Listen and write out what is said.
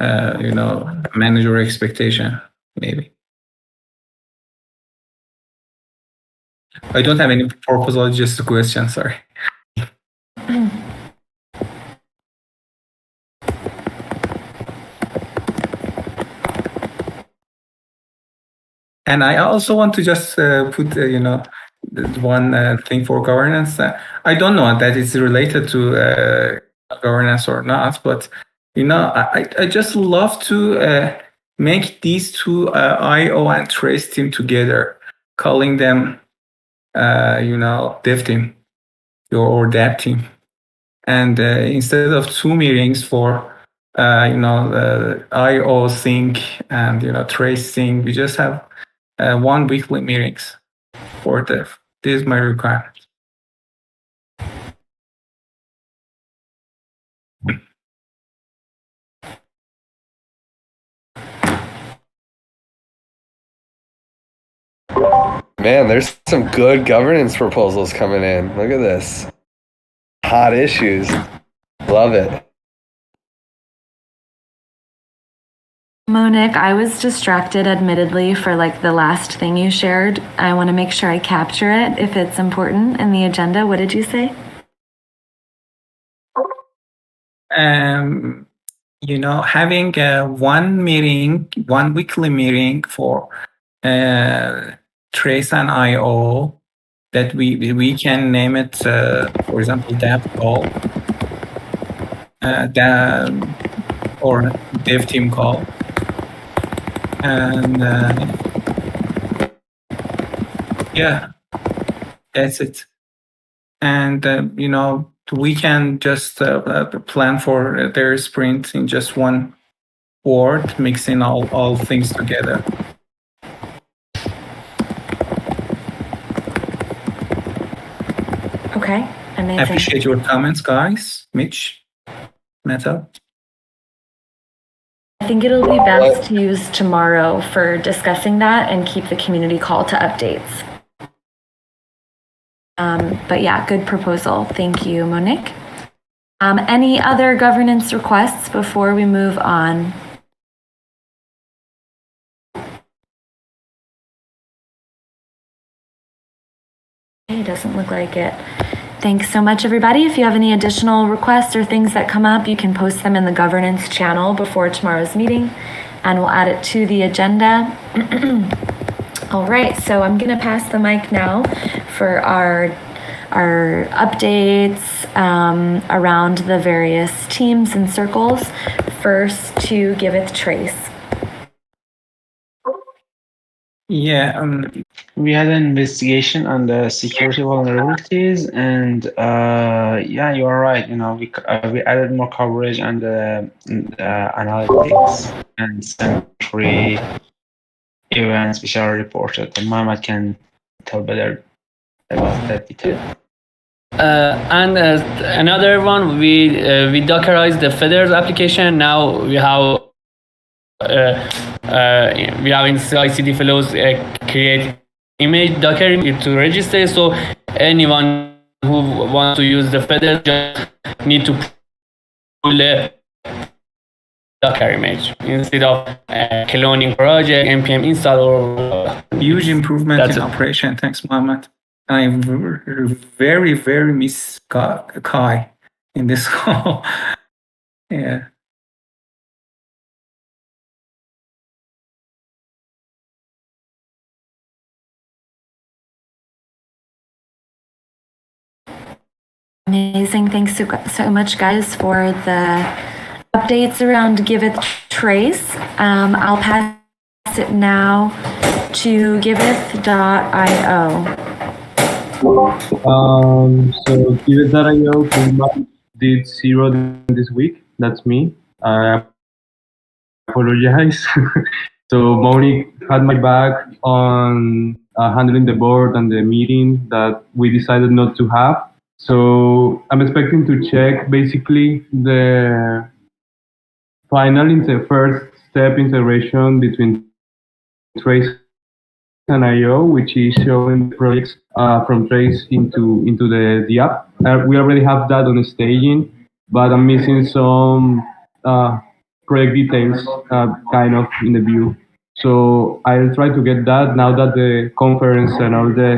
manage your expectation, maybe. I don't have any proposal, just a question, sorry. And I also want to just put, one thing for governance. I don't know that it's related to governance or not, but I just love to make these two IO and trace team together, calling them dev team or dev team, and instead of 2 meetings for IO sync and trace sync, we just have 1 weekly meetings for dev. This is my requirement. Man, there's some good governance proposals coming in. Look at this. Hot issues. Love it. Monique, I was distracted, admittedly, for the last thing you shared. I want to make sure I capture it if it's important in the agenda. What did you say? Having one weekly meeting for trace and IO that we can name it, for example, dev call, or dev team call, and yeah, that's it. And we can just plan for their sprint in just one board, mixing all things together. Okay, amazing. I appreciate your comments, guys. Mitch, Meta. I think it'll be best to use tomorrow for discussing that and keep the community call to updates. But yeah, good proposal. Thank you, Monique. Any other governance requests before we move on? It doesn't look like it. Thanks so much, everybody. If you have any additional requests or things that come up, you can post them in the governance channel before tomorrow's meeting, and we'll add it to the agenda. All right, so I'm going to pass the mic now for our updates around the various teams and circles. First to Giveth Trace. Yeah, we had an investigation on the security vulnerabilities, and yeah, you are right. We added more coverage on the analytics and sentry events which are reported. And Mohammed can tell better about that detail. And another one, we Dockerized the Feathers application. Now we have in CI/CD flows create image Docker to register. So anyone who wants to use the Feathers just need to pull a Docker image instead of cloning project, npm install, or huge improvement in operation. Thanks, Mohammed. I very, very miss Kai in this call. Yeah. Amazing. Thanks so much, guys, for the updates around Giveth Trace. I'll pass it now to Giveth.io. So Giveth.io did 0 this week. That's me. I apologize. So Monique had my back on handling the board and the meeting that we decided not to have. So I'm expecting to check basically the first step integration between Trace and IO, which is showing projects from Trace into the app. We already have that on the staging, but I'm missing some project details kind of in the view. So I'll try to get that now that the conference and all the